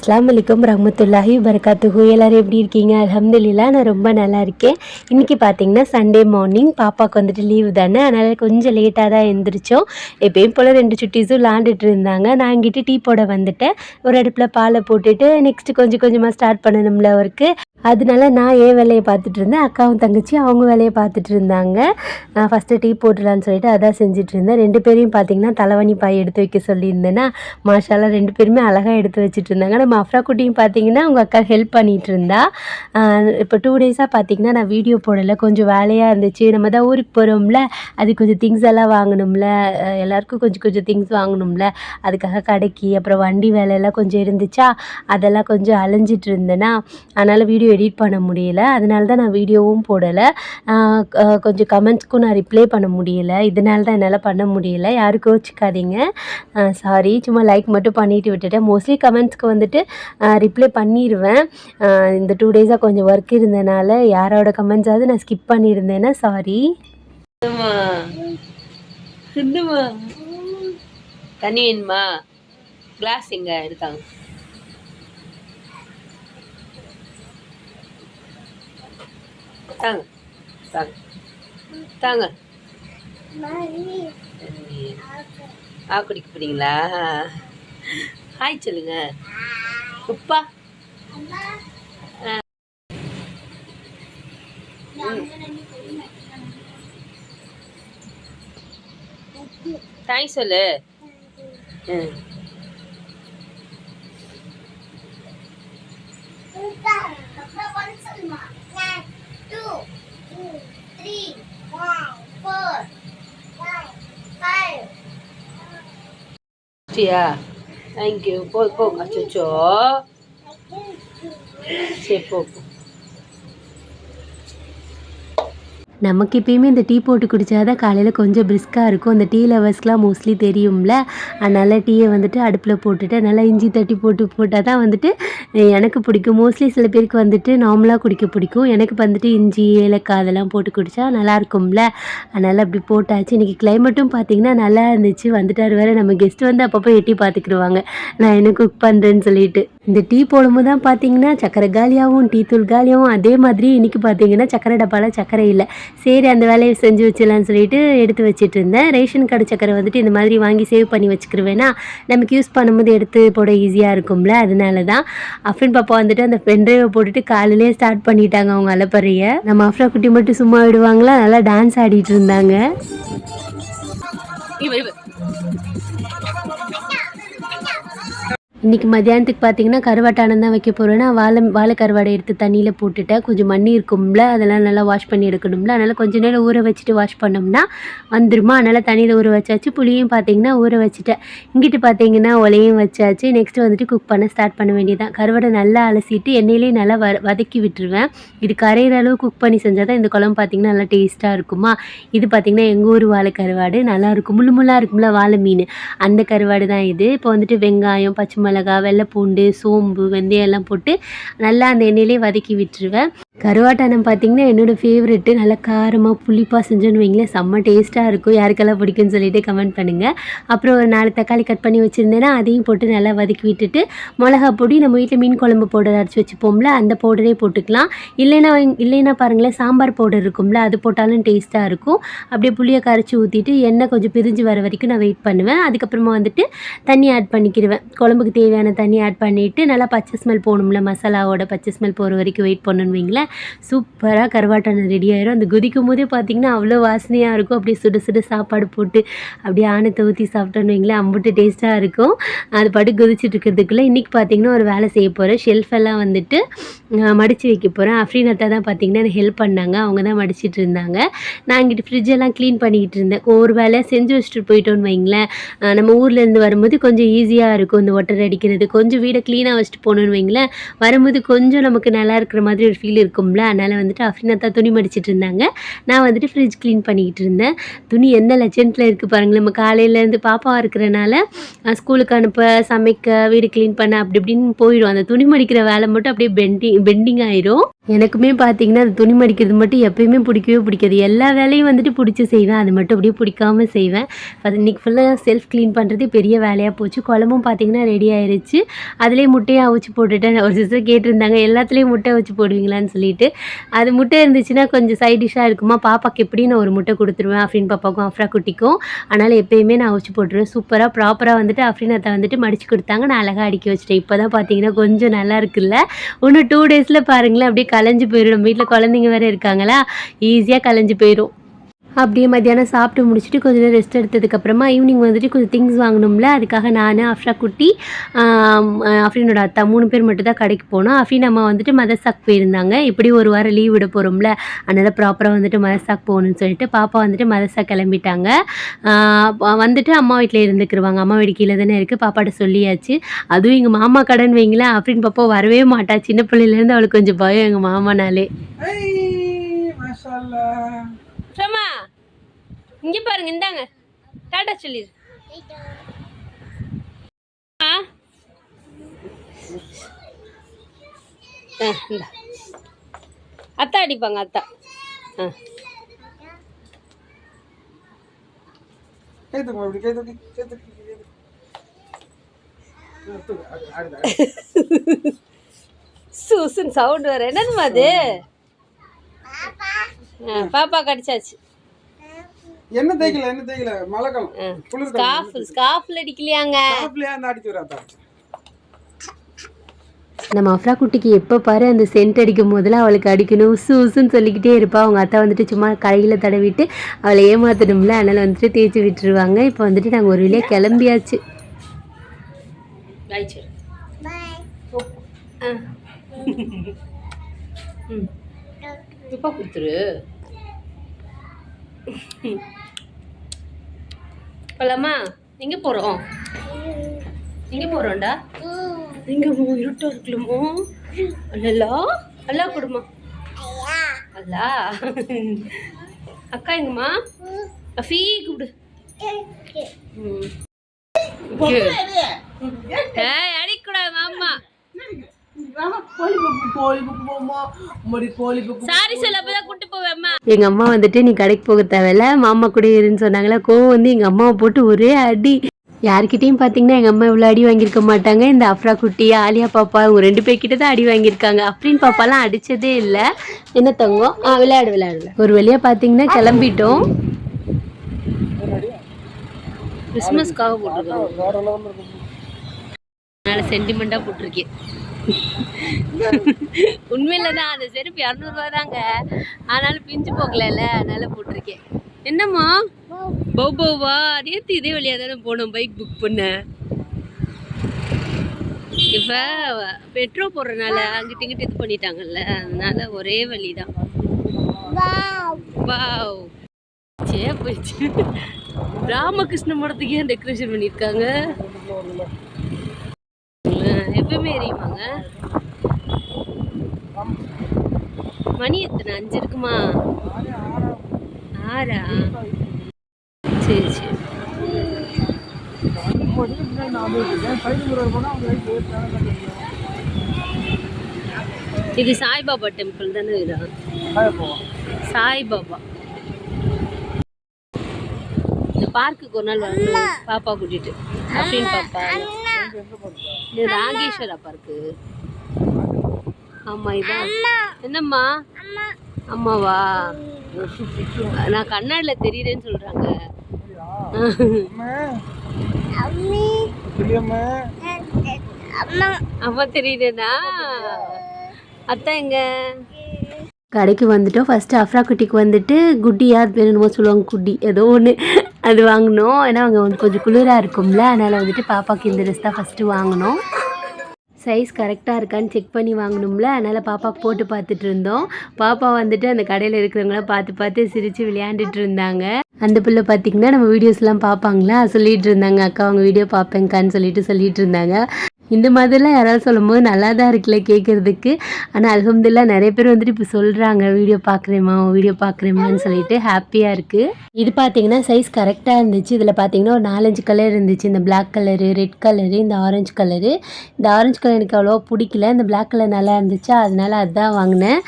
அஸ்ஸலாமு அலைக்கும் ரஹ்மத்துல்லாஹி வபரகாத்துஹு. எல்லோரும் எப்படி இருக்கீங்க? அல்ஹம்துலில்லாஹ் நான் ரொம்ப நல்லா இருக்கேன். இன்றைக்கி பார்த்தீங்கன்னா சண்டே மார்னிங், பாப்பாவுக்கு வந்துட்டு லீவு தானே, அதனால் கொஞ்சம் லேட்டாக தான் எழுந்திரிச்சோம். எப்பயும் போல் 2 சுட்டீஸும் விளாண்டுட்டு இருந்தாங்க. நான் இங்கிட்டு டீ போட வந்துட்டேன். ஒரு அடுப்பில் பாலை போட்டுட்டு நெக்ஸ்ட்டு கொஞ்சம் கொஞ்சமாக ஸ்டார்ட் பண்ணணும்ல ஒர்க்கு. அதனால நான் என் வேலையை பார்த்துட்டு இருந்தேன், அக்காவும் தங்கச்சி அவங்க வேலையை பார்த்துட்டு இருந்தாங்க. ஃபஸ்ட்டு டீ போட்டுடலான்னு சொல்லிட்டு அதான் செஞ்சுட்டு இருந்தேன். 2 பேரையும் பார்த்தீங்கன்னா தலைவணி பாய் எடுத்து வைக்க சொல்லியிருந்தேன்னா மாஷால்லா 2 பேருமே அழகாக எடுத்து வச்சுட்டு இருந்தாங்க. நம்ம அஃப்ரா குட்டியும் பார்த்தீங்கன்னா அவங்க அக்கா ஹெல்ப் பண்ணிகிட்டு இருந்தா. இப்போ 2 டேஸாக பார்த்தீங்கன்னா நான் வீடியோ போடலை, கொஞ்சம் வேலையாக இருந்துச்சு. நம்ம தான் ஊருக்கு போகிறோம்ல, அது கொஞ்சம் திங்ஸ் எல்லாம் வாங்கணும்ல, எல்லாருக்கும் கொஞ்சம் கொஞ்சம் திங்ஸ் வாங்கணும்ல, அதுக்காக கடைக்கு அப்புறம் வண்டி வேலையெல்லாம் கொஞ்சம் இருந்துச்சா, அதெல்லாம் கொஞ்சம் அலைஞ்சிட்டு இருந்தேன்னா அதனால் வீடியோ எடிட் பண்ண முடியல. அதனால தான் நான் வீடியோவும் போடலை. கொஞ்சம் கமெண்ட்ஸ்க்கும் நான் ரிப்ளை பண்ண முடியலை, இதனால தான் என்னால் பண்ண முடியலை. யாரும் கோச்சிக்காதீங்க, சாரி. சும்மா லைக் மட்டும் பண்ணிட்டு விட்டுட்டேன். மோஸ்ட்லி கமெண்ட்ஸ்க்கு வந்துட்டு ரிப்ளை பண்ணிடுவேன். இந்த 2 டேஸாக கொஞ்சம் ஒர்க் இருந்தனால யாரோட கமெண்ட்ஸாவது நான் ஸ்கிப் பண்ணியிருந்தேன்னா சாரி. தண்ணி வேணுமா? கிளாஸ் எங்க இருக்காங்க? தாங்க தாங்க தாங்க. குடிக்க போறீங்களா? ஹாய் சொல்லுங்க. உப்பா தாய் சொல்லு. தேங்க்யூ. போ அச்சோ. சரி போ. நமக்கு எப்பயுமே இந்த டீ போட்டு குடித்தா தான் காலையில் கொஞ்சம் பிரிஸ்காக இருக்கும். அந்த டீ லவர்ஸ்க்கெலாம் மோஸ்ட்லி தெரியும்ல, அதனால் டீயை வந்துட்டு அடுப்பில் போட்டுட்டு நல்லா இஞ்சி தட்டி போட்டால் தான் வந்துட்டு எனக்கு பிடிக்கும். மோஸ்ட்லி சில பேருக்கு வந்துட்டு நார்மலாக குடிக்க பிடிக்கும். எனக்கு வந்துட்டு இஞ்சி ஏலக்காய் அதெல்லாம் போட்டு குடித்தா நல்லாயிருக்கும்ல, அதனால் அப்படி போட்டாச்சு. இன்றைக்கி கிளைமேட்டும் பார்த்திங்கன்னா நல்லா இருந்துச்சு. வந்துட்டார் வேறு நம்ம கெஸ்ட் வந்து அப்பப்போ எட்டி பார்த்துக்கிடுவாங்க நான் என்ன குக் பண்ணுறேன்னு சொல்லிட்டு. இந்த டீ போடும்போது தான் பார்த்திங்கன்னா சக்கரை காலியாகவும் டீ தூள் காலியாகவும். அதே மாதிரி இன்றைக்கி பார்த்திங்கன்னா சக்கரை டப்பாவில் சக்கரை இல்லை. சரி அந்த வேலையை செஞ்சு வச்சிடலான்னு சொல்லிட்டு எடுத்து வச்சுட்டு இருந்தேன். ரேஷன் கடை சக்கரை வந்துட்டு இந்த மாதிரி வாங்கி சேவ் பண்ணி வச்சுக்கிருவேன்னா நமக்கு யூஸ் பண்ணும்போது எடுத்து போட ஈஸியாக இருக்கும்ல, அதனால தான். அஃப்ரின் பாப்பா வந்துட்டு அந்த பென்ட்ரைவை போட்டுட்டு காலையிலே ஸ்டார்ட் பண்ணிட்டாங்க அவங்க அலப்பறையை. நம்ம அஃப்ரா குட்டி மட்டும் சும்மா விடுவாங்களா, நல்லா டான்ஸ் ஆடிட்டு இருந்தாங்க. இன்றைக்கி மத்தியானத்துக்கு பார்த்திங்கன்னா கருவாட்டானம் தான் வைக்க போகிறேன்னா வாழை கருவாடை எடுத்து தண்ணியில் போட்டுட்டேன். கொஞ்சம் மண்ணி இருக்கும்ல, அதெல்லாம் நல்லா வாஷ் பண்ணி எடுக்கணும்ல, அதனால் கொஞ்சம் நேரம் ஊற வச்சுட்டு வாஷ் பண்ணோம்னா வந்துருமா. அதனால் தண்ணியில் ஊற வச்சாச்சு. புளியும் பார்த்திங்கன்னா ஊற வச்சுட்டேன். இங்கிட்டு பார்த்திங்கன்னா ஒலையும் வச்சாச்சு. நெக்ஸ்ட்டு வந்துட்டு குக் பண்ண ஸ்டார்ட் பண்ண வேண்டியதான். கருவாடை நல்லா அலசிட்டு எண்ணெயிலே நல்லா வதக்கி விட்டுருவேன். இது கரையிற அளவு குக் பண்ணி செஞ்சால் தான் இந்த குழம்பு பார்த்திங்கன்னா நல்லா டேஸ்ட்டாக இருக்குமா. இது பார்த்திங்கன்னா எங்கள் ஊர் வாழை கருவாடு நல்லாயிருக்கும், முள்ளுமுள்ளாக இருக்கும்ல வாழை மீன், அந்த கருவாடு தான் இது. இப்போ வந்துட்டு வெங்காயம், பச்சை மிளகாய், வெள்ளைப்பூண்டு, சோம்பு, வெந்தயம் எல்லாம் போட்டு நல்லா அந்த எண்ணெயிலே வதக்கி விட்டுருவேன். கருவாட்டானம் பார்த்திங்கன்னா என்னோடய ஃபேவரெட்டு. நல்லா காரமாக புளிப்பாக செஞ்சோன்னு வைங்களேன், செம்ம டேஸ்ட்டாக இருக்கும். யாருக்கெல்லாம் பிடிக்குன்னு சொல்லிட்டு கமெண்ட் பண்ணுங்கள். அப்புறம் ஒரு 4 தக்காளி கட் பண்ணி வச்சுருந்தேன்னா அதையும் போட்டு நல்லா வதக்கி விட்டுட்டு மிளகா பொடி, நம்ம வீட்டில் மீன் குழம்பு பவுடர் அரைச்சி வச்சுப்போம்ல, அந்த பவுடரே போட்டுக்கலாம். இல்லைன்னா பாருங்களேன் சாம்பார் பவுடர் இருக்கும்ல, அது போட்டாலும் டேஸ்ட்டாக இருக்கும். அப்படியே புளியை கரைச்சி ஊற்றிட்டு எண்ணெய் கொஞ்சம் பிரிஞ்சு வர வரைக்கும் நான் வெயிட் பண்ணுவேன். அதுக்கப்புறமா வந்துட்டு தண்ணி ஆட் பண்ணிக்கிடுவேன். குழம்புக்கு தேவையான தண்ணி ஆட் பண்ணிவிட்டு நல்லா பச்சை ஸ்மெல் போகணும்ல, மசாலாவோட பச்சை ஸ்மெல் போகிற வரைக்கும் வெயிட் பண்ணணுன்னு வைங்களேன். சூப்பராக கருவாட்டானம் ரெடி ஆயிரும். அந்த கொதிக்கும் போதே பார்த்திங்கன்னா அவ்வளோ வாசனையாக இருக்கும். அப்படியே சுட சுட சாப்பாடு போட்டு அப்படியே ஆணத்தை ஊற்றி சாப்பிட்டோன்னு வைங்களேன், அம்புட்டு டேஸ்ட்டாக இருக்கும். அது பாட்டு கொதிச்சுட்டு இருக்கிறதுக்குள்ளே இன்றைக்கி பார்த்திங்கன்னா ஒரு வேலை செய்ய போகிறேன். ஷெல்ஃபெல்லாம் வந்துட்டு மடித்து வைக்க போகிறேன். அஃப்ரீனத்தா தான் பார்த்திங்கன்னா எனக்கு ஹெல்ப் பண்ணாங்க, அவங்க தான் மடிச்சிட்டு இருந்தாங்க. நான் இங்கிட்டு ஃப்ரிட்ஜெல்லாம் க்ளீன் பண்ணிக்கிட்டு இருந்தேன். ஒரு வேலையாக செஞ்சு வச்சுட்டு போயிட்டோன்னு வைங்களேன், நம்ம ஊர்லேருந்து வரும்போது கொஞ்சம் ஈஸியாக இருக்கும் இந்த ஒட்டரை அடிக்கிறது. கொஞ்சம் வீடை க்ளீனாக வச்சுட்டு போகணுன்னு வைங்களேன், வரும்போது கொஞ்சம் நமக்கு நல்லா இருக்கிற மாதிரி ஒரு ஃபீல் இருக்கும்ல. அதனால் வந்துட்டு அஃப்ரினத்தா துணி மடிச்சிட்டு இருந்தாங்க, நான் வந்துட்டு ஃப்ரிட்ஜ் க்ளீன் பண்ணிக்கிட்டு இருந்தேன். துணி எந்த லட்சத்தில் இருக்குது பாருங்களேன். நம்ம காலையிலேருந்து பாப்பாவாக இருக்கிறனால ஸ்கூலுக்கு அனுப்ப, சமைக்க, வீடு க்ளீன் பண்ண அப்படி இப்படின்னு போயிடும். அந்த துணி மடிக்கிற வேலை மட்டும் அப்படியே பெண்டிங் ஆயிரும். எனக்குமே பார்த்தீங்கன்னா அது துணி மடிக்கிறது மட்டும் எப்பயுமே பிடிக்கவே பிடிக்காது. எல்லா வேலையும் வந்துட்டு பிடிச்சி செய்வேன். அது மட்டும் அப்படியே பிடிக்காம செய்வேன். அது இன்றைக்கி ஃபுல்லாக செல்ஃப் க்ளீன் பண்ணுறதே பெரிய வேலையாக போச்சு. குழம்பும் பார்த்தீங்கன்னா ரெடி ஆயிருச்சு. அதிலேயே முட்டையை அவிச்சு போட்டுட்டேன். ஒரு சிஸ்டர் கேட்டிருந்தாங்க எல்லாத்துலேயும் முட்டை அவிச்சு போடுவீங்களான்னு சொல்லிட்டு. அது முட்டை இருந்துச்சுன்னா கொஞ்சம் சைட் டிஷ்ஷாக இருக்குமா, பாப்பாக்கு எப்படியும் நான் ஒரு முட்டை கொடுத்துருவேன். அஃப்ரின் பாப்பாவுக்கும் அஃப்ரா குட்டிக்கும். அதனால் எப்பயுமே நான் அவிச்சு போட்டுருவேன். சூப்பராக ப்ராப்பராக வந்துட்டு அஃப்ரின் அத்தை வந்துட்டு மடித்து கொடுத்தாங்க. நான் அழகாக அடுக்கி வச்சிட்டேன். இப்போ தான் பார்த்தீங்கன்னா கொஞ்சம் நல்லா இருக்குல்ல. இன்னும் 2 டேஸில் பாருங்களேன் அப்படியே கலைஞ்சு போயிடும். நம்ம வீட்டில் குழந்தைங்க வேறு இருக்காங்களா, ஈஸியாக கலைஞ்சு போயிடும். அப்படியே மத்தியானம் சாப்பிட்டு முடிச்சுட்டு கொஞ்சம் நேரம் ரெஸ்ட் எடுத்ததுக்கப்புறமா ஈவினிங் வந்துட்டு கொஞ்சம் திங்ஸ் வாங்கணும்ல, அதுக்காக நான் அஃப்ரா குட்டி அஃப்ரீனோட அத்தா 3 பேர் மட்டும் தான் கடைக்கு போனோம். அஃப்ரீன் அம்மா வந்துட்டு மதர்சாக் போயிருந்தாங்க. இப்படி ஒரு வாரம் லீவ் விட போகிறோம்ல, அதனால் ப்ராப்பராக வந்துட்டு மதர்சாக் போகணும்னு சொல்லிட்டு பாப்பா வந்துட்டு மதர்சாக் கிளம்பிட்டாங்க. வந்துட்டு அம்மா வீட்டில் இருந்துக்கிருவாங்க. அம்மா வீடு கீழே தானே இருக்குது. பாப்பாட்ட சொல்லியாச்சு. அதுவும் எங்கள் மாமா கடைன்னு வைங்களேன், அஃப்ரீன் பாப்பா வரவே மாட்டா. சின்ன பிள்ளையிலேருந்து அவளுக்கு கொஞ்சம் பயம் எங்கள் மாமானாலே. சமா இங்கே பாருங்க, இந்தாங்க டாடா சொல்லிடு. இந்தா அத்தா அடிப்பாங்க அத்தா. சூசன் சவுண்ட் வர என்னதுமா அது? பாப்பா கடிச்சாச்சு. என்ன தேய்க்கல மழைக்காலம் ஸ்கார்ஃப்ல அடிக்கலையாங்க. நம்ம அஃப்ரா குட்டிக்கு எப்போ பாரு அந்த சென்ட் அடிக்கும் போதெல்லாம் அவளுக்கு அடிக்கணும் உசுன்னு சொல்லிக்கிட்டே இருப்பா. அவங்க அத்தா வந்துட்டு சும்மா கையில் தடவிட்டு அவளை ஏமாத்தணும்ல, அதனால் வந்துட்டு தேய்ச்சி விட்டுருவாங்க. இப்போ வந்துட்டு நாங்கள் ஒரு வழியாக கிளம்பியாச்சு. துப்பா கொடுத்துரு. போலாமா? எங்கே போகிறோம்? எங்கே போகிறோம்டா? எங்கே இருட்டா இருக்கலுமோ? அல்லா அல்லா கொடுமா அல்லா. அக்கா எங்கம்மா? அஃபீ கூப்பிடு. அடிக்கூடாது மாமா. எங்க அம்மா வந்துட்டு நீ கடைக்கு போக தேவையில்ல, மாமா கூட இருன்னு சொன்னாங்களா. கோவம் வந்து எங்க அம்மாவை போட்டு ஒரே அடி. யார்கிட்டையும் பார்த்தீங்கன்னா எங்கள் அம்மா இவ்வளோ அடி வாங்கியிருக்க மாட்டாங்க. இந்த அஃப்ரா குட்டி ஆலியா பாப்பா அவங்க 2 பேர்கிட்ட தான் அடி வாங்கியிருக்காங்க. அஃப்ரின் பாப்பாலாம் அடித்ததே இல்லை. என்ன தங்கம்? விளையாடு. ஒரு வழியாக பார்த்தீங்கன்னா கிளம்பிட்டோம். கிறிஸ்மஸ்க்காக போட்டிருக்கோம். அதனால சென்டிமெண்ட்டாக போட்டிருக்கேன். உண்மையில தான் அந்த செருப்பு 200 ரூபா தாங்க. ஆனாலும் பிஞ்சு போகல, அதனால போட்டிருக்கேன். என்னம்மா பௌபௌவா? நேற்று இதே வழியாக தானே போனோம் பைக் புக் பண்ண. இப்போ பெட்ரோல் போடுறதுனால அங்கிட்டு இங்கிட்டு இது பண்ணிட்டாங்கல்ல, அதனால ஒரே வழி தான். வாவ் போயிடுச்சு. ராமகிருஷ்ண மடத்துக்கே டெக்கரேஷன் பண்ணியிருக்காங்க. எப்பவுமே எரியுமாங்க? மணி எத்தனை? 5 இருக்குமா? 6ஆ? சரி. இது சாய்பாபா டெம்பிள் தானே? இதா சாய்பாபா. இந்த பார்க்குக்கு ஒரு நாள் வரணும் பாப்பா கூட்டிட்டு. அஃப்ரின் பாப்பா. இது ராகேஸ்வரா பார்க்கு. ஆமா இதான். என்னம்மா? அம்மாவா? நான் கண்ணாடியில் தெரியுறேன்னு சொல்றாங்க. அம்மா தெரியுதுன்னா அத்தா எங்க? கடைக்கு வந்துட்டோம். ஃபஸ்ட்டு அஃப்ரா குட்டிக்கு வந்துட்டு குட்டி யார் வேணுமோ சொல்லுவாங்க, குட்டி ஏதோ ஒன்று அது வாங்கினோம். ஏன்னா அவங்க வந்து கொஞ்சம் குளிராக இருக்கும்ல, அதனால் வந்துட்டு பாப்பாவுக்கு இந்த ட்ரெஸ் தான் ஃபஸ்ட்டு வாங்கினோம். சைஸ் கரெக்டாக இருக்கான்னு செக் பண்ணி வாங்கணும்ல, அதனால் பாப்பாவுக்கு போட்டு பார்த்துட்டு இருந்தோம். பாப்பா வந்துட்டு அந்த கடையில் இருக்கிறவங்களாம் பார்த்து சிரித்து விளையாண்டுட்டு இருந்தாங்க. அந்த பிள்ளை பார்த்திங்கன்னா நம்ம வீடியோஸ்லாம் பார்ப்பாங்களா, சொல்லிகிட்டு இருந்தாங்க அக்கா அவங்க வீடியோ பார்ப்பேங்க்கான்னு சொல்லிட்டு இருந்தாங்க. இந்த மாதிரிலாம் யாராவது சொல்லும்போது நல்லா தான் இருக்குல்ல கேட்குறதுக்கு. ஆனால் அல்ஹம்துலில்லாஹ் நிறைய பேர் வந்துட்டு இப்போ சொல்கிறாங்க வீடியோ பார்க்குறேம்மான்னு சொல்லிட்டு ஹாப்பியாக இருக்குது. இது பார்த்தீங்கன்னா சைஸ் கரெக்டாக இருந்துச்சு. இதில் பார்த்தீங்கன்னா ஒரு 4-5 கலர் இருந்துச்சு. இந்த பிளாக் கலரு, ரெட் கலரு, இந்த ஆரஞ்சு கலரு. இந்த ஆரஞ்சு கலர் எனக்கு அவ்வளோவா பிடிக்கல. இந்த பிளாக் கலர் நல்லா இருந்துச்சு, அதனால அதுதான் வாங்கினேன்.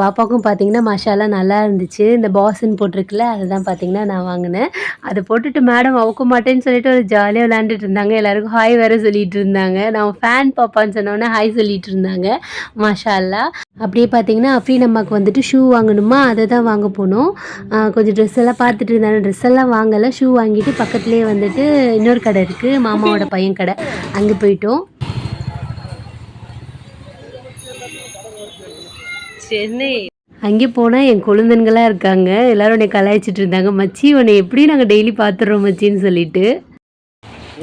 பாப்பாவுக்கும் பார்த்தீங்கன்னா மாஷாஅல்லாஹ் நல்லா இருந்துச்சு. இந்த பாஸ்ன்னு போட்டிருக்குல்ல அதுதான் பார்த்தீங்கன்னா நான் வாங்கினேன். அதை போட்டுட்டு மேடம் அவுக்க மாட்டேன்னு சொல்லிட்டு ஒரு ஜாலியாக விளையாண்டுட்டு இருந்தாங்க. எல்லாருக்கும் ஹாய் வேறு சொல்லிட்டு இருந்தாங்க. நான் ஃபேன் பாப்பான்னு சொன்னோன்னே ஹாய் சொல்லிட்டு இருந்தாங்க. மாஷாஅல்லாஹ். அப்படியே பார்த்தீங்கன்னா அஃப்ரீன் அம்மாவுக்கு வந்துட்டு ஷூ வாங்கணுமா, அதை தான் வாங்க போனோம். கொஞ்சம் ட்ரெஸ் எல்லாம் பார்த்துட்டு இருந்தாங்க. ட்ரெஸ் எல்லாம் வாங்கலை, ஷூ வாங்கிட்டு பக்கத்துலேயே வந்துட்டு இன்னொரு கடை இருக்குது, மாமாவோட பையன் கடை, அங்கே போயிட்டோம். சென்னை அங்கே போனால் என் கொழுந்தன்களாக இருக்காங்க. எல்லோரும் உன்னை கலாய்ச்சிட்டு இருந்தாங்க. மச்சி உன்னை எப்படி நாங்கள் டெய்லி பார்த்துடுறோம் மச்சின்னு சொல்லிட்டு.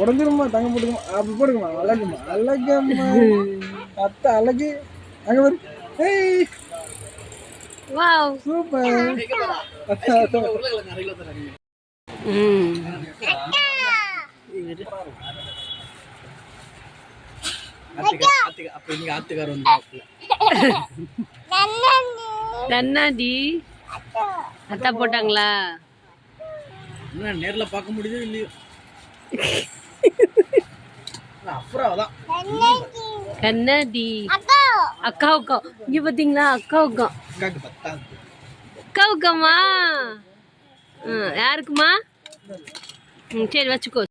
உடஞ்சிருமா தங்க போட்டுக்கமா அப்படி போடுங்கம்மா. அழகுமா அழகம்மா அத்தை அழகு. அங்கே வரும். ஏய் வாவ் சூப்பர். நன்னாடி அத்தா போட்டாங்களா? நேர்ல பார்க்க முடியுது இல்லையோ. கண்ணாடி அக்காவுக்கா இங்க பாத்தீங்களா? அக்காவுக்காமா? யாருக்குமா? சரி வச்சுக்கோ.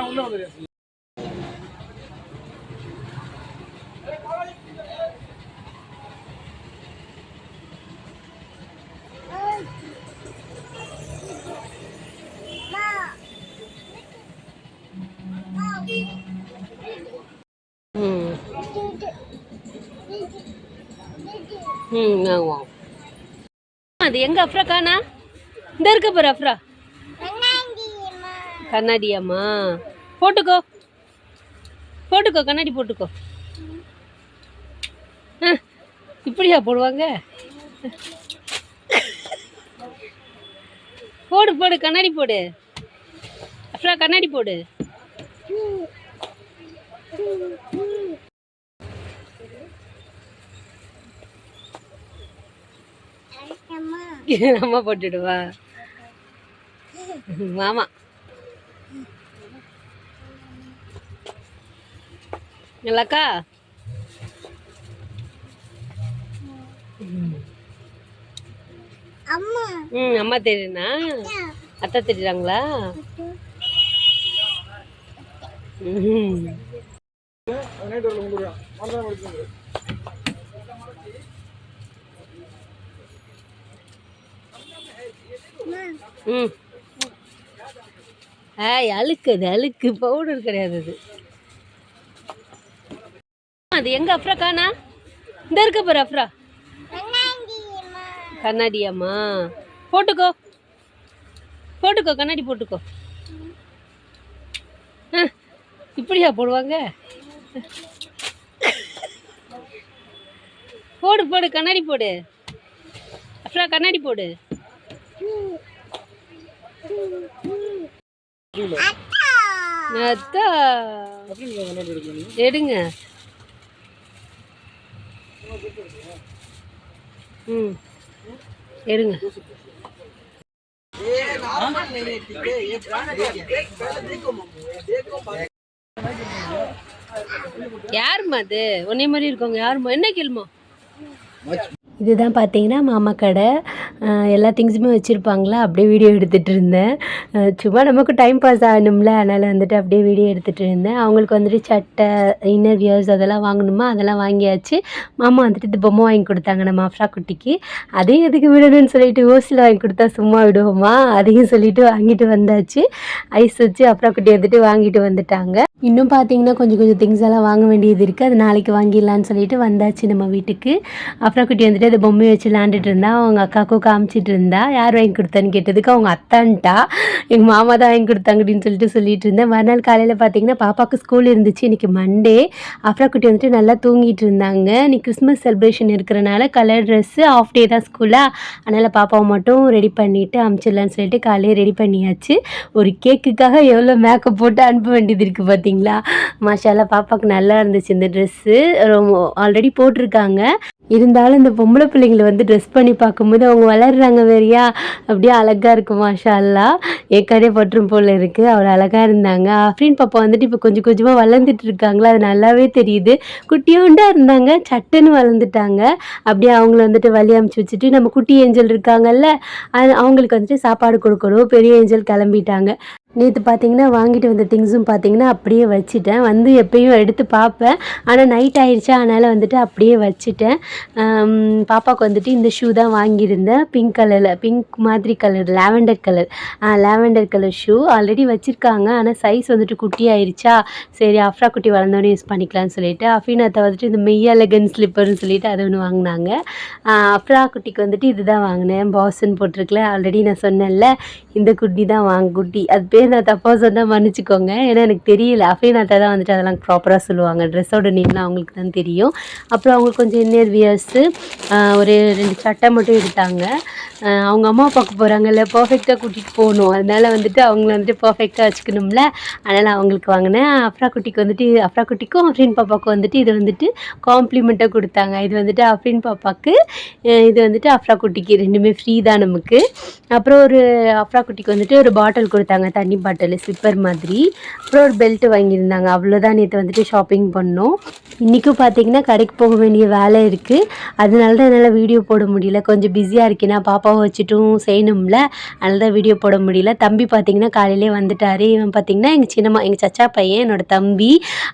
உள்ள வந்துரு. அது எங்க அஃப்ரா காணா? இந்த இருக்க பாரு அஃப்ரா. கண்ணாடியாம்மா? போட்டுக்கோ கண்ணாடி போட்டுக்கோ. இப்படியா போடுவாங்க? போடு கண்ணாடி போடு அஃப்ரா, கண்ணாடி போடு. அம்மா போட்டுடுவா மாமா. நல்லாக்கா? அம்மா தெரியுனா? அத்தா தெரியுறாங்களா? அழுக்கு பவுடர் கிடையாது அது. அது எங்க அஃப்ரா காணா? இந்த இருக்க பாரு அஃப்ரா. கண்ணாடியாம்மா? போட்டுக்கோ கண்ணாடி போட்டுக்கோ. இப்படியா போடுவாங்க? போடு கண்ணாடி போடு அஃப்ரா, கண்ணாடி போடு. அத்தா எடுங்க. எடுங்க. யாருமா அது? உன்னை மாதிரி இருக்கவங்க யாருமா? என்ன கேளுமா? இதுதான் பார்த்தீங்கன்னா மாமா கடை. எல்லா திங்ஸுமே வச்சுருப்பாங்களா, அப்படியே வீடியோ எடுத்துகிட்டு இருந்தேன். சும்மா நமக்கு டைம் பாஸ் ஆகணும்ல, அதனால் வந்துட்டு அப்படியே வீடியோ எடுத்துகிட்டு இருந்தேன். அவங்களுக்கு வந்துட்டு சட்டை, இன்னர் வியர்ஸ் அதெல்லாம் வாங்கணுமா, அதெல்லாம் வாங்கியாச்சு. மாமா வந்துட்டு இது பொம்மை வாங்கி கொடுத்தாங்க நம்ம அஃப்ரா குட்டிக்கு. அதையும் எதுக்கு விடணும்னு சொல்லிட்டு ஓசில் வாங்கி கொடுத்தா சும்மா விடுவோமா, அதையும் சொல்லிட்டு வாங்கிட்டு வந்தாச்சு. ஐஸ் வச்சு அஃப்ரா குட்டி வந்துட்டு வாங்கிட்டு வந்துட்டாங்க. இன்னும் பார்த்தீங்கன்னா கொஞ்சம் கொஞ்சம் திங்ஸ் எல்லாம் வாங்க வேண்டியது இருக்குது. அது நாளைக்கு வாங்கிடலான்னு சொல்லிட்டு வந்தாச்சு நம்ம வீட்டுக்கு. குட்டி வந்துட்டு அந்த பொம்மையை வச்சு விளாண்டுட்டு இருந்தா. அவங்க அக்காவுக்கும் காமிச்சிட்டு இருந்தா. யார் வாங்கி கொடுத்தான்னு கேட்டதுக்கு அவங்க அத்தான்ட்டா. எங்கள் மாமா தான் வாங்கி கொடுத்தாங்க அப்படின்னு சொல்லிட்டு இருந்தேன். மறுநாள் காலையில் பார்த்தீங்கன்னா பாப்பாவுக்கு ஸ்கூல் இருந்துச்சு. இன்றைக்கி மண்டே. குட்டி வந்துட்டு நல்லா தூங்கிட்டு இருந்தாங்க. இன்னைக்கு கிறிஸ்மஸ் செலிப்ரேஷன் இருக்கிறனால கலர் ட்ரெஸ்ஸு ஆஃப் டே தான் ஸ்கூலாக. அதனால் பாப்பாவை மட்டும் ரெடி பண்ணிவிட்டு அமுச்சிடலான்னு சொல்லிட்டு காலையே ரெடி பண்ணியாச்சு. ஒரு கேக்குக்காக எவ்வளோ மேக்கப் போட்டு அனுப்ப வேண்டியது இருக்குது பார்த்தீங்களா. மாஷால்லா பாப்பாவுக்கு நல்லா இருந்துச்சு இந்த ட்ரெஸ்ஸு. ஆல்ரெடி போட்டிருக்காங்க. இருந்தாலும் இந்த பொம்பளை பிள்ளைங்களை வந்து ட்ரெஸ் பண்ணி பார்க்கும்போது அவங்க வளர்கிறாங்க வேறையா, அப்படியே அழகாக இருக்கும் மாஷால்லா. ஏற்கனவே பற்றும் போல் இருக்குது. அவ்வளோ அழகாக இருந்தாங்க. ஆஃப்ரின் பாப்பா வந்துட்டு இப்போ கொஞ்சம் கொஞ்சமாக வளர்ந்துட்டு இருக்காங்களா, அது நல்லாவே தெரியுது. குட்டியோண்டாக இருந்தாங்க, சட்டுன்னு வளர்ந்துட்டாங்க. அப்படியே அவங்கள வந்துட்டு வழி அமுச்சு வச்சுட்டு நம்ம குட்டி ஏஞ்சல் இருக்காங்கல்ல, அது அவங்களுக்கு வந்துட்டு சாப்பாடு கொடுக்கணும். பெரிய ஏஞ்சல் கிளம்பிட்டாங்க. நேற்று பார்த்தீங்கன்னா வாங்கிட்டு வந்த திங்ஸும் பார்த்தீங்கன்னா அப்படியே வச்சுட்டேன். வந்து எப்பயும் எடுத்து பார்ப்பேன், ஆனால் நைட் ஆயிடுச்சா, அதனால் வந்துட்டு அப்படியே வச்சுட்டேன். பாப்பாவுக்கு வந்துட்டு இந்த ஷூ தான் வாங்கியிருந்தேன். பிங்க் மாதிரி colour, lavender colour shoe already வச்சுருக்காங்க. ஆனால் சைஸ் வந்துட்டு குட்டி ஆயிடுச்சா, சரி அஃப்ரா குட்டி வளர்ந்தோடனே யூஸ் பண்ணிக்கலாம்னு சொல்லிட்டு அஃபீனாத்தை வந்துட்டு இந்த மெய்யலகன் ஸ்லிப்பர்னு சொல்லிட்டு அது ஒன்று வாங்கினாங்க. அஃப்ரா குட்டிக்கு வந்துட்டு இதுதான் வாங்கினேன். பாஸ்ன்னு போட்டிருக்கல, ஆல்ரெடி நான் சொன்னேன்ல, இந்த குட்டி தான் குட்டி. அது பேர் நான் தப்பாக சொன்னால் மன்னிச்சிக்கோங்க, ஏன்னா எனக்கு தெரியல. அஃபீனாத்தா தான் வந்துட்டு அதெல்லாம் ப்ராப்பராக சொல்லுவாங்க. ட்ரெஸ்ஸோட நேம்லாம் அவங்களுக்கு தான் தெரியும். அப்புறம் அவங்களுக்கு கொஞ்சம் இன்னர் வியர்ஸு, ஒரு 2 சட்டை மட்டும் எடுத்தாங்க. அவங்க அம்மா பார்க்க போகிறாங்கல்ல, பர்ஃபெக்டாக கூட்டிகிட்டு போகணும். அதனால் வந்துட்டு அவங்கள வந்துட்டு பர்ஃபெக்டாக வச்சுக்கணும்ல, அதனால் அவங்களுக்கு வாங்கினேன். அஃப்ரா குட்டிக்கும் அஃப்ரின் பாப்பாவுக்கு வந்துட்டு இது வந்துட்டு காம்ப்ளிமெண்ட்டாக கொடுத்தாங்க. இது வந்துட்டு அஃப்ரின் பாப்பாவுக்கு, இது வந்துட்டு அஃப்ரா குட்டிக்கு. ரெண்டுமே ஃப்ரீ தான் நமக்கு. அப்புறம் ஒரு அஃப்ரா குட்டிக்கு வந்துட்டு ஒரு பாட்டில் கொடுத்தாங்க, தண்ணி பாட்டில் ஸ்லிப்பர் மாதிரி. அப்புறம் ஒரு பெல்ட்டு வாங்கியிருந்தாங்க. அவ்வளோதான் நேற்று வந்துட்டு ஷாப்பிங் பண்ணோம். இன்றைக்கும் பார்த்தீங்கன்னா கடைக்கு போக வேண்டிய வேலை இருக்குது. அதனால தான் என்னால் வீடியோ போட முடியல. கொஞ்சம் பிஸியாக இருக்கேன், நான் பாப்பாவை வச்சுட்டும் செய்யணும்ல, அதனால தான் வீடியோ போட முடியல. தம்பி பார்த்தீங்கன்னா காலையிலே வந்துட்டார். இவன் பார்த்தீங்கன்னா எங்கள் சச்சா பையன், என்னோடய தம்பி.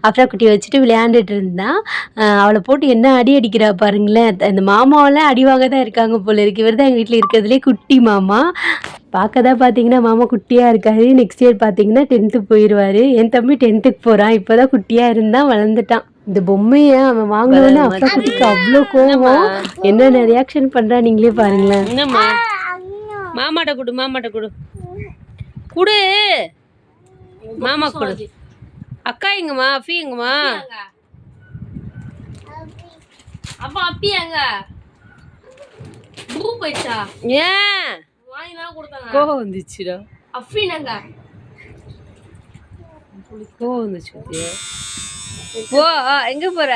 அஃப்ரா குட்டியை வச்சுட்டு விளையாண்டுட்டு இருந்தான். அவளை போட்டு என்ன அடி அடிக்கிறா பாருங்களேன். இந்த மாமாவெல்லாம் அடிவாக தான் இருக்காங்க போல இருக்குது. இவர் தான் எங்கள் வீட்டில் இருக்கிறதுலே குட்டி மாமா. பார்க்க தான் பார்த்தீங்கன்னா மாமா குட்டியாக இருக்காரு. நெக்ஸ்ட் இயர் பார்த்தீங்கன்னா 10th போயிடுவார். என் தம்பி 10th போகிறான். இப்போ தான் குட்டியாக இருந்தான், வளர்ந்துட்டான். இந்த பொம்மையை அவன் வாங்கினோன்னு அஃப்ரா குட்டிக்கு அவ்வளோ கோவம். என்னென்ன ரியாக்ஷன் பண்ணுறா நீங்களே பாருங்களேன். என்னம்மா, மாமாட்ட கொடு கொடு, மாமா கொடு. அக்கா எங்கம்மா, அஃபி எங்கம்மா? அப்பா அப்பி எங்க பூ போயிடுச்சா? ஏன் வாங்கிலாம் கொடுத்தாங்க, கோவம் வந்துச்சுடா. அஃபினாங்க கோவம் வந்துச்சு. ஓ எங்க போற?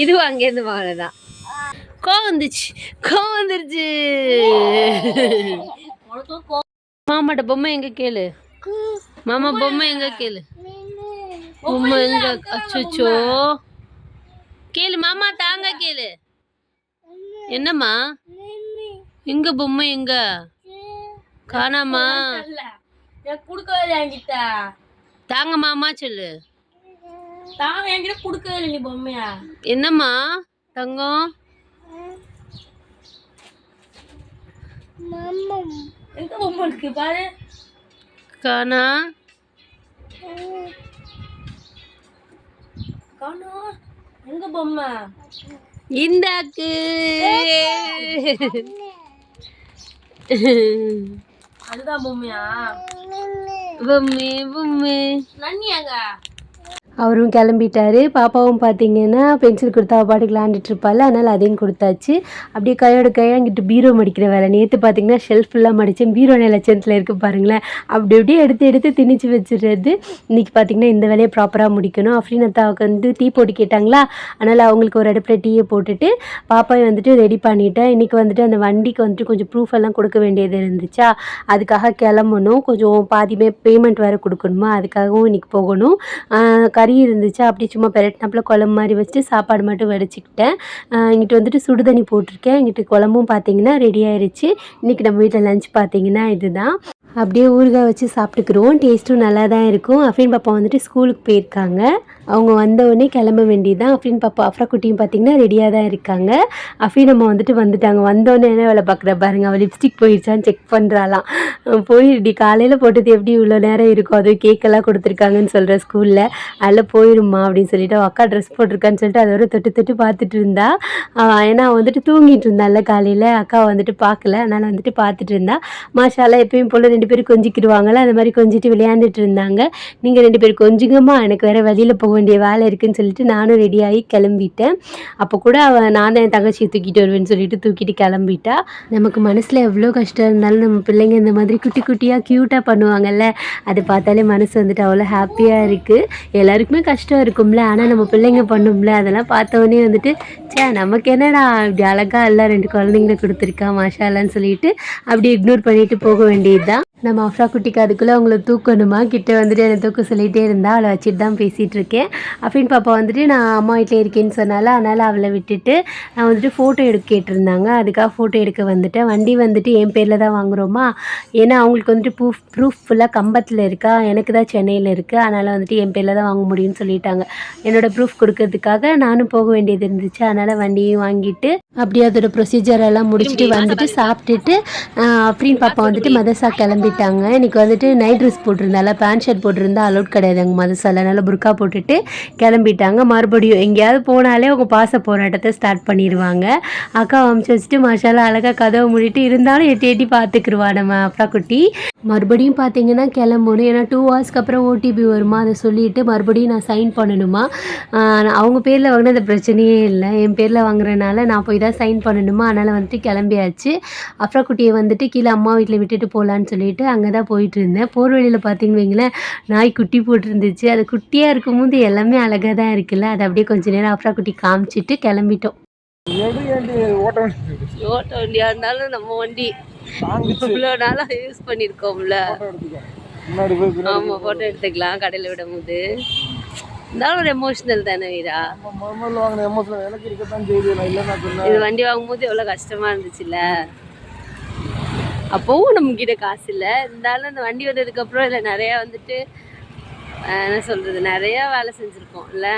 இது அங்கேருந்து வாங்கினதான். கோவம் வந்துருச்சு. மாமாட்ட பொம்மை எங்க கேளு, மாமா பொம்மை எங்க கேளு, பொம்மை எங்க? அச்சோ கேளு மாமா, தாங்க கேளு. என்னம்மா, எங்க பொம்மை எங்க காணாமா? குடுக்கவே என்கிட்ட, தாங்க மாமா சொல்லு. தாங்க என்கிட்ட குடுக்கவே இல்லை நீ பொம்மையா. என்னம்மா தங்கம், எங்க பொம்மை இருக்கு பாரு, காணா எங்க பொம்மை? இந்தாக்கு அதுதான் பொம்மையா? பொம்மை நன்னியாங்க. அவரும் கிளம்பிட்டாரு. பாப்பாவும் பார்த்தீங்கன்னா பென்சில் கொடுத்தா பாட்டுக்கு விளாண்டுட்டு இருப்பாள், அதனால் அதையும் கொடுத்தாச்சு. அப்படியே கையோட கையாங்கிட்டு பீரோ மடிக்கிற வேலை. நேற்று பார்த்தீங்கன்னா ஷெல்ஃப் ஃபுல்லாக மடித்தேன். பீரோ லட்சத்தில் இருக்குது பாருங்களேன். அப்படி அப்படியே எடுத்து திணிச்சு வச்சுடுறது. இன்றைக்கி பார்த்தீங்கன்னா இந்த வேலையை ப்ராப்பராக முடிக்கணும். அஃப்ரீனத்தாவுக்கு வந்து டீ போட்டு கேட்டாங்களா, அதனால் அவங்களுக்கு ஒரு அடுப்பில் டீயை போட்டுட்டு பாப்பாவை வந்துட்டு ரெடி பண்ணிவிட்டேன். இன்றைக்கி வந்துட்டு அந்த வண்டிக்கு வந்துட்டு கொஞ்சம் ப்ரூஃப் எல்லாம் கொடுக்க வேண்டியது இருந்துச்சா, அதுக்காக கிளம்பணும். கொஞ்சம் பாதிமே பேமெண்ட் வேறு கொடுக்கணுமா, அதுக்காகவும் இன்றைக்கி போகணும். கறி இருந்துச்சு, அப்படி சும்மா பெரட்டினாப்பில் குழம்பு மாதிரி வச்சுட்டு சாப்பாடு மட்டும் வடிச்சிக்கிட்டேன். இங்கிட்டு வந்துட்டு சுடு தண்ணி போட்டிருக்கேன். இங்கிட்டு குழம்பும் பார்த்தீங்கன்னா ரெடி ஆயிடுச்சு. இன்றைக்கி நம்ம வீட்டில் லஞ்ச் பார்த்தீங்கன்னா இதுதான். அப்படியே ஊறுகாய் வச்சு சாப்பிட்டுக்குருவோம். டேஸ்ட்டும் நல்லா தான் இருக்கும். அஃப்ரீன் பாப்பா வந்துட்டு ஸ்கூலுக்கு போயிருக்காங்க. அவங்க வந்தவுடனே கிளம்ப வேண்டியது தான். அஃப்ரீன் பாப்பா அஃப்ரா குட்டியும் பார்த்திங்கன்னா ரெடியாக தான் இருக்காங்க. அஃப்ரீன் அம்மா வந்துட்டாங்க. வந்தோடனே என்ன வேலை பார்க்குறா பாருங்க, அவள் லிப்ஸ்டிக் போயிடுச்சான்னு செக் பண்ணுறாளாம். போயிடுடி, காலையில் போட்டது எப்படி இவ்வளோ நேரம் இருக்கும், அதுவும் கேக்கெல்லாம் கொடுத்துருக்காங்கன்னு சொல்கிற ஸ்கூலில், அதில் போயிடுமா அப்படின்னு சொல்லிட்டு அவள் அக்கா ட்ரெஸ் போட்டிருக்கான்னு சொல்லிட்டு அதோட தொட்டு பார்த்துட்டு இருந்தா. ஏன்னா வந்துட்டு தூங்கிட்டு இருந்தால காலையில், அக்கா வந்துட்டு பார்க்கல, அதனால் வந்துட்டு பார்த்துட்டு இருந்தா. மாஷால்லா எப்பயும் போல் 2 பேரும் கொஞ்சிக்கிடுவாங்கள்ல, அந்த மாதிரி கொஞ்சிட்டு விளையாண்டுட்டு இருந்தாங்க. நீங்கள் 2 பேரும் கொஞ்சுங்கம்மா, எனக்கு வேறு வெளியில் போக வேண்டிய வேலை இருக்குதுன்னு சொல்லிட்டு நானும் ரெடியாகி கிளம்பிட்டேன். அப்போ கூட நான் தான் என் தங்கச்சியை தூக்கிட்டு வருவேன்னு சொல்லிட்டு தூக்கிட்டு கிளம்பிட்டா. நமக்கு மனசில் எவ்வளோ கஷ்டம் இருந்தாலும் நம்ம பிள்ளைங்க இந்த மாதிரி குட்டி குட்டியாக க்யூட்டாக பண்ணுவாங்கல்ல, அதை பார்த்தாலே மனசு வந்துட்டு அவ்வளோ ஹாப்பியாக இருக்குது. எல்லாருக்குமே கஷ்டம் இருக்கும்ல, ஆனால் நம்ம பிள்ளைங்க பண்ணும்ல, அதெல்லாம் பார்த்தோன்னே வந்துட்டு நமக்கு என்னடா இப்படி அழகா எல்லாம் 2 குழந்தைங்கள கொடுத்துருக்கா மாஷால்லான்னு சொல்லிட்டு அப்படி இக்னோர் பண்ணிட்டு போக வேண்டியது தான். நம்ம அஃப்ரா குட்டிக்கு அதுக்குள்ளே அவங்கள தூக்கணுமா, கிட்ட வந்துட்டு என்னை தூக்க சொல்லிகிட்டே இருந்தால் அவளை வச்சுட்டு தான் பேசிகிட்டு இருக்கேன். அஃப்ரீன் பாப்பா வந்துட்டு நான் அம்மா வீட்டில் இருக்கேன்னு சொன்னால, அதனால் அவளை விட்டுட்டு நான் வந்துட்டு ஃபோட்டோ எடுக்க கேட்டிருந்தாங்க. அதுக்காக ஃபோட்டோ எடுக்க வந்துட்டேன். வண்டி வந்துட்டு என் பேரில் தான் வாங்குகிறோமா, ஏன்னா அவங்களுக்கு வந்துட்டு ப்ரூஃப் ஃபுல்லாக கம்பத்தில் இருக்கா, எனக்கு தான் சென்னையில் இருக்குது, அதனால் வந்துட்டு என் பேரில் தான் வாங்க முடியும்னு சொல்லிட்டாங்க. என்னோடய ப்ரூஃப் கொடுக்கறதுக்காக நானும் போக வேண்டியது இருந்துச்சு. அதனால் வண்டியும் வாங்கிட்டு அப்படியே அதோட ப்ரொசீஜர் எல்லாம் முடிச்சுட்டு வந்துட்டு சாப்பிட்டுட்டு அஃப்ரீன் பாப்பா வந்துட்டு மதர்சா கிளம்பிட்டாங்க. இன்றைக்கி வந்துட்டு நைட் ட்ரெஸ் போட்டிருந்தால, பேண்ட் ஷர்ட் போட்டிருந்தா அலோட் கிடையாது அங்கே மதர்சாவில், அதனால் புர்கா போட்டுட்டு கிளம்பிட்டாங்க. மறுபடியும் எங்கேயாவது போனாலே அவங்க பாச போராட்டத்தை ஸ்டார்ட் பண்ணிடுவாங்க. அக்கா அமுச்சு வச்சுட்டு மாஷாலா அழகாக கதவை மூடிட்டு இருந்தாலும் எட்டி எட்டி பார்த்துக்குருவா நம்ம அஃப்ரா குட்டி. மறுபடியும் பார்த்தீங்கன்னா கிளம்பணும், ஏன்னா 2 ஹவர்ஸ்க்கு அப்புறம் ஓடிபி வருமா, அதை சொல்லிவிட்டு மறுபடியும் நான் சைன் பண்ணணுமா. அவங்க பேரில் வாங்கின அந்த பிரச்சனையே இல்லை, என் பேரில் வாங்குறதுனால நான் போய் தான் சைன் பண்ணணுமா. அதனால் வந்துட்டு கிளம்பியாச்சு. அஃப்ரா குட்டியை வந்துட்டு கீழே அம்மா வீட்டில் விட்டுட்டு போகலான்னு சொல்லிட்டு அங்கே தான் போயிட்டு இருந்தேன். போகிற வழியில் பார்த்தீங்கன்னு வைங்களேன், நாய் குட்டி போட்டுருந்துச்சு. அது குட்டியாக இருக்கும்போது எல்லாமே அழகாக தான் இருக்குல்ல, அதை அப்படியே கொஞ்சம் நேரம் அஃப்ரா குட்டி காமிச்சிட்டு கிளம்பிட்டோம். ஓட்ட வண்டியா இருந்தாலும் நம்ம வண்டி இவ்வளோ நாளாக யூஸ் பண்ணியிருக்கோம்ல. ஆமாம், ஃபோட்டோ எடுத்துக்கலாம் கடையில் விடும் போது. இருந்தாலும் ஒரு எமோஷனல் தானே வீரா. இது வண்டி வாங்கும்போது எவ்வளோ கஷ்டமாக இருந்துச்சுல்ல. அப்போவும் நம்மக்கிட்ட காசு இல்லை, இருந்தாலும் அந்த வண்டி வந்ததுக்கப்புறம் இல்லை நிறையா வந்துட்டு என்ன சொல்கிறது, நிறையா வேலை செஞ்சுருக்கோம் இல்லை.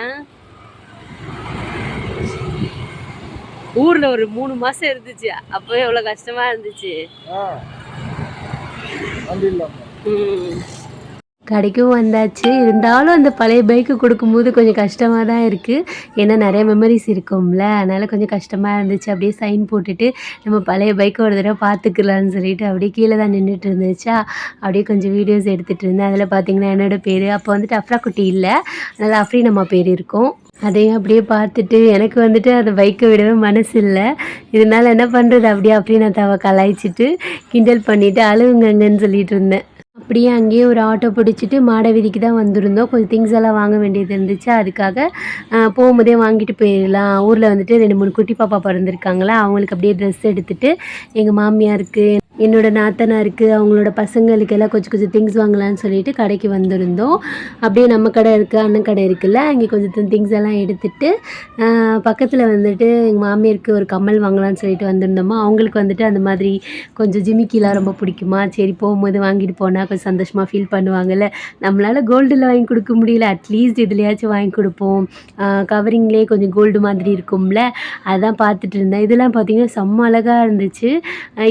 ஊரில் ஒரு 3 மாதம் இருந்துச்சு, அப்போவே எவ்வளோ கஷ்டமாக இருந்துச்சு. கடைக்கும் வந்தாச்சு. இருந்தாலும் அந்த பழைய பைக்கு கொடுக்கும்போது கொஞ்சம் கஷ்டமாக தான் இருக்குது, ஏன்னா நிறைய மெமரிஸ் இருக்கும்ல, அதனால் கொஞ்சம் கஷ்டமாக இருந்துச்சு. அப்படியே சைன் போட்டுட்டு நம்ம பழைய பைக்கை ஒரு தடவை பார்த்துக்கலான்னு சொல்லிட்டு அப்படியே கீழே தான் நின்றுட்டு இருந்துச்சா, அப்படியே கொஞ்சம் வீடியோஸ் எடுத்துகிட்டு இருந்தேன். அதில் பார்த்திங்கன்னா என்னோடய பேர் அப்போ வந்துட்டு அஃப்ரா குட்டி இல்லை, அதனால் அஃப்ரீன் அம்மா பேர் இருக்கும். அதையும் அப்படியே பார்த்துட்டு எனக்கு வந்துட்டு அந்த பைக்கை விடவே மனசு இல்லை. இதனால் என்ன பண்ணுறது, அப்படியே நான் தவ கலாய்ச்சிட்டு கிண்டல் பண்ணிவிட்டு அழுவுங்கன்னு சொல்லிட்டு இருந்தேன். அப்படியே அங்கேயே ஒரு ஆட்டோ பிடிச்சிட்டு மாட வீதிக்கு தான் வந்திருந்தோம். கொஞ்சம் திங்ஸ் எல்லாம் வாங்க வேண்டியது இருந்துச்சு, அதுக்காக போகும்போதே வாங்கிட்டு போயிடலாம். ஊரில் வந்துட்டு 2 3 குட்டி பாப்பா பிறந்திருக்காங்களா, அவங்களுக்கு அப்படியே ட்ரெஸ் எடுத்துகிட்டு எங்கள் மாமியாருக்கு என்னோடய நாத்தனாருக்கு அவங்களோட பசங்களுக்கு எல்லாம் கொஞ்சம் கொஞ்சம் திங்ஸ் வாங்கலான்னு சொல்லிட்டு கடைக்கு வந்திருந்தோம். அப்படியே நம்ம கடை இருக்குது, அண்ணன் கடை இருக்குல்ல, அங்கே கொஞ்சம் திங்ஸ் எல்லாம் எடுத்துகிட்டு பக்கத்தில் வந்துட்டு எங்கள் மாமியாருக்கு ஒரு கம்மல் வாங்கலான்னு சொல்லிட்டு வந்திருந்தோமா. அவங்களுக்கு வந்துட்டு அந்த மாதிரி கொஞ்சம் ஜிமிக்கிலாம் ரொம்ப பிடிக்குமா, சரி போகும்போது வாங்கிட்டு போனால் கொஞ்சம் சந்தோஷமாக ஃபீல் பண்ணுவாங்கள்ல. நம்மளால் கோல்டில் வாங்கி கொடுக்க முடியல, அட்லீஸ்ட் இதுலையாச்சும் வாங்கி கொடுப்போம். கவரிங்லேயே கொஞ்சம் கோல்டு மாதிரி இருக்கும்ல, அதுதான் பார்த்துட்டு இருந்தேன். இதெல்லாம் பார்த்திங்கன்னா செம்ம அழகாக இருந்துச்சு.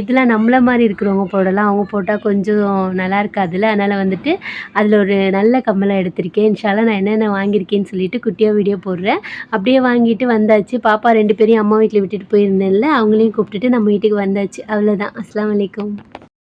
இதெல்லாம் நம்மள மாதிரி இருக்கிறவங்க போடலாம், அவங்க போட்டால் கொஞ்சம் நல்லா இருக்காதுல்ல, அதனால் வந்துட்டு அதில் ஒரு நல்ல கம்மலாக எடுத்திருக்கேன். இன்ஷால்லா நான் என்னென்ன வாங்கியிருக்கேன்னு சொல்லிட்டு குட்டியாக வீடியோ போடுறேன். அப்படியே வாங்கிட்டு வந்தாச்சு. பாப்பா 2 பேரையும் அம்மா வீட்டில் விட்டுட்டு போயிருந்தேன்ல, அவங்களையும் கூப்பிட்டுட்டு நம்ம வீட்டுக்கு வந்தாச்சு. அவ்வளோதான். அஸ்ஸலாமு அலைக்கும்.